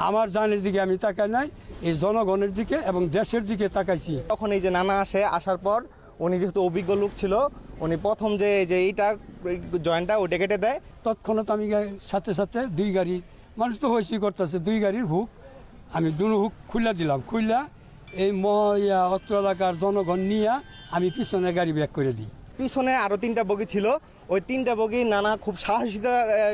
আমার জানের দিকে আমি তাকাই নাই, এই জনগণের দিকে এবং দেশের দিকে তাকাইছি। তখন এই যে নানা আসার পর উনি যেহেতু অভিজ্ঞ লোক ছিল, উনি প্রথম যে এইটা জয়েন্টটা ওটা কেটে দেয়। তৎক্ষণাৎ আমি সাথে সাথে দুই গাড়ি, মানুষ তো হয়েছি করতেছে, দুই গাড়ির হুক আমি দুনো হুক খুলে দিলাম। খুললা এই অত্র এলাকার জনগণ নিয়ে আমি পিছনে গাড়ি ব্যাক করে দিই। পিছনে আরও 3টা বগি ছিল, ওই 3টা বগি নানা খুব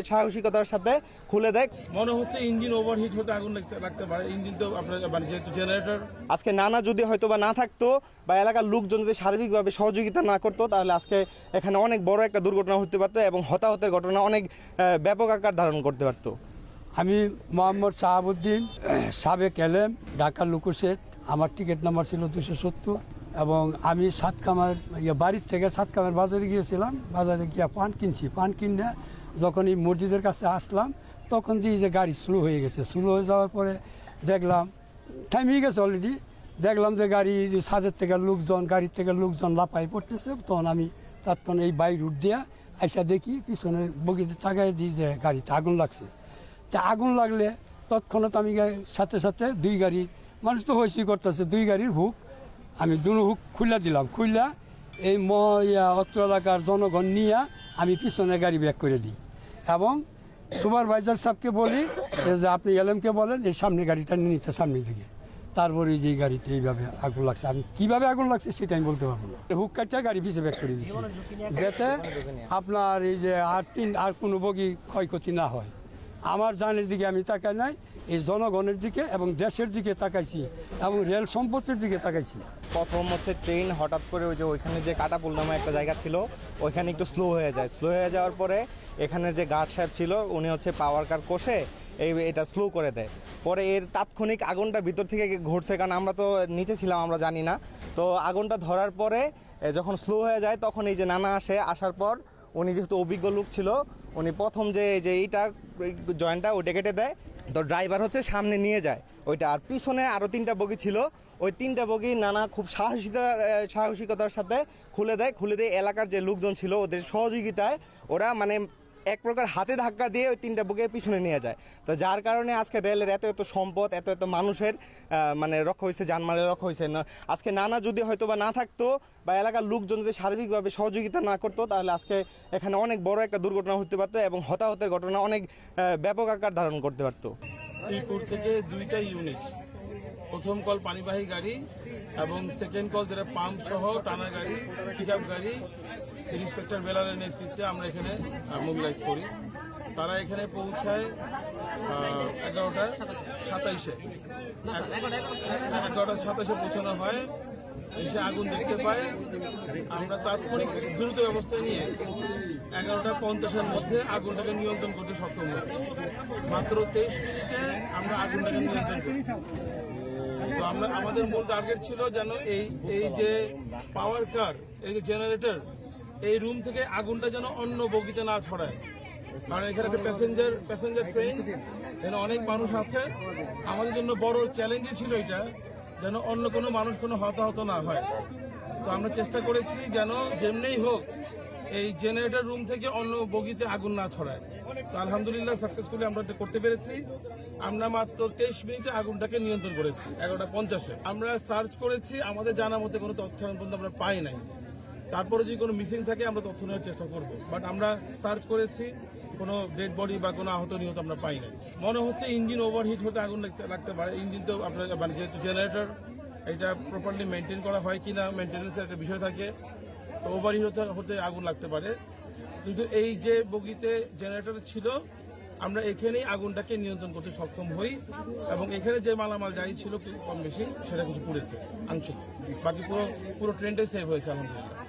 সাহসিকতার সাথে খুলে দেয়। মনে হচ্ছে ইঞ্জিন ওভারহিট হতে আগুন লাগতে পারে। ইঞ্জিন তো আপনার মানে যেহেতু জেনারেটর। আজকে নানা যদি হয়তো বা না থাকতো বা এলাকার লোকজন যদি সার্বিকভাবে সহযোগিতা না করতো, তাহলে আজকে এখানে অনেক বড় একটা দুর্ঘটনা হতে পারতো এবং হতাহতের ঘটনা অনেক ব্যাপক আকার ধারণ করতে পারতো। আমি মোহাম্মদ শাহাবুদ্দিন, সাবেক এলএম, ঢাকা লুকুশেট। আমার টিকিট নাম্বার ছিল 270 এবং আমি সাতকামার বাড়ির থেকে সাতকামার বাজারে গিয়েছিলাম। বাজারে গিয়ে পান কিনছি। পান কিনে যখন এই মসজিদের কাছে আসলাম, তখন দিয়ে যে গাড়ি স্লো হয়ে গেছে। স্লো হয়ে যাওয়ার পরে দেখলাম থামিয়ে গেছে অলরেডি। দেখলাম যে গাড়ি সাজের থেকে লোকজন, গাড়ির থেকে লোকজন লাফাই পড়তেছে। তখন আমি তৎক্ষণ এই বাই রুট দিয়ে আইসা দেখি পিছনে বগিতে তাকাই দিই যে গাড়িতে আগুন লাগছে। তা আগুন লাগলে তৎক্ষণাৎ আমি সাথে সাথে দুই গাড়ি, মানুষ তো হয়েছি করতেছে, দুই গাড়ির হুক আমি দুনো হুক খুলে দিলাম। খুললা এই অত্র এলাকার জনগণ নিয়ে আমি পিছনে গাড়ি ব্যাক করে দিই এবং সুপারভাইজার সাহেবকে বলি যে আপনি এলএমকে বলেন এই সামনে গাড়িটা নিয়ে নিতে, সামনের দিকে। তারপরে যে গাড়িতে এইভাবে আগুন লাগছে, আমি কিভাবে আগুন লাগছে সেটা আমি বলতে পারবো না। হুক কাটটা গাড়ি পিছিয়ে ব্যাক করে দিচ্ছি যাতে আপনার এই যে আর কোনো বগি ক্ষয়ক্ষতি না হয়। আমার জানের দিকে আমি তাকাই নাই, এই জনগণের দিকে এবং দেশের দিকে তাকাইছি এবং রেল সম্পত্তির দিকে তাকাইছি। প্রথম হচ্ছে ট্রেন হঠাৎ করে ওইখানে যে কাটাপুল নামে একটা জায়গা ছিল, ওইখানে একটু স্লো হয়ে যায়। স্লো হয়ে যাওয়ার পরে এখানের যে গার্ড সাহেব ছিল, উনি হচ্ছে পাওয়ার কার কষে এটা স্লো করে দেয়। পরে এর তাৎক্ষণিক আগুনটা ভিতর থেকে ঘটছে, কারণ আমরা তো নিচে ছিলাম, আমরা জানি না। তো আগুনটা ধরার পরে যখন স্লো হয়ে যায়, তখন এই যে নানা আসার পর উনি যেহেতু অভিজ্ঞ লোক ছিল, উনি প্রথম যে এইটা জয়েন্টটা ওটা কেটে দেয়। তো ড্রাইভার হচ্ছে সামনে নিয়ে যায় ওইটা, আর পিছনে আরও 3টা বগি ছিল, ওই 3টা বগি নানা খুব সাহসিকতার সাথে খুলে দেয়। এলাকার যে লোকজন ছিল ওদের সহযোগিতায় ওরা মানে এক প্রকার হাতে ধাক্কা দিয়ে ওই 3টা বগি পিছনে নিয়ে যায়। তো যার কারণে আজকে রেলের এত সম্পদ, এত মানুষের মানে রক্ষা হয়েছে, জানমালের রক্ষা হয়েছে। আজকে নানা যদি হয়তো বা না থাকতো বা এলাকার লোকজন যদি সার্বিকভাবে সহযোগিতা না করতো, তাহলে আজকে এখানে অনেক বড় একটা দুর্ঘটনা হতে পারতো এবং হতাহতের ঘটনা অনেক ব্যাপক আকার ধারণ করতে পারতো। শ্রীপুর থেকে 2টা ইউনিট, প্রথম কল পানিবাহী গাড়ি এবং সেকেন্ড কল যেটা পাম্প সহ টানা গাড়ি, পিক আপ গাড়ি, ইন্সপেক্টর বেলালের নেতৃত্বে আমরা এখানে মোবিলাইজ করি। তারা এখানে পৌঁছায় 11:27 পৌঁছানো হয়। এসে আগুন দেখতে পায়, আমরা তাৎক্ষণিক দ্রুত ব্যবস্থা নিয়ে 11:50 মধ্যে আগুনটাকে নিয়ন্ত্রণ করতে সক্ষম হই। মাত্র 23 মিনিটে আমরা আগুনটাকে নিয়ন্ত্রণ করি। তো আমাদের মূল টার্গেট ছিল যেন এই যে পাওয়ার কার, এই যে জেনারেটর, এই রুম থেকে আগুনটা যেন অন্য বগিতে না ছড়ায়। কারণ এখানে একটা প্যাসেঞ্জার ট্রেন, এখানে অনেক মানুষ আছে। আমাদের জন্য বড় চ্যালেঞ্জই ছিল এটা, যেন অন্য কোনো মানুষ কোনো হতাহত না হয়। তো আমরা চেষ্টা করেছি যেন যেমনিই হোক এই জেনারেটর রুম থেকে অন্য বগিতে আগুন না ছড়ায়। তো আলহামদুলিল্লাহ সাকসেসফুলি আমরা এটা করতে পেরেছি। আমরা মাত্র 23 মিনিটে আগুনটাকে নিয়ন্ত্রণ করেছি। 11:50 আমরা সার্চ করেছি, আমাদের জানা মতে কোনো তথ্য পর্যন্ত আমরা পাই নাই। তারপরে যদি কোনো মিসিং থাকে আমরা তথ্য নেওয়ার চেষ্টা করব, বাট আমরা সার্চ করেছি, কোনো ডেড বডি বা কোনো আহত নিহত আমরা পাই নাই। মনে হচ্ছে ইঞ্জিন ওভারহিট হতে আগুন লাগতে পারে। ইঞ্জিন তো আপনার মানে যেহেতু জেনারেটর, এটা প্রপারলি মেনটেন করা হয় কিনা, মেনটেন্যান্সের একটা বিষয় থাকে। তো ওভারহিট হতে আগুন লাগতে পারে। কিন্তু এই যে বগিতে জেনারেটর ছিল, আমরা এখানেই আগুনটাকে নিয়ন্ত্রণ করতে সক্ষম হই এবং এখানে যে মালামাল যাই ছিল কম বেশি সেটা কিছু পুড়েছে আংশিক, বাকি পুরো ট্রেনটাই সেভ হয়েছে আলহামদুলিল্লাহ।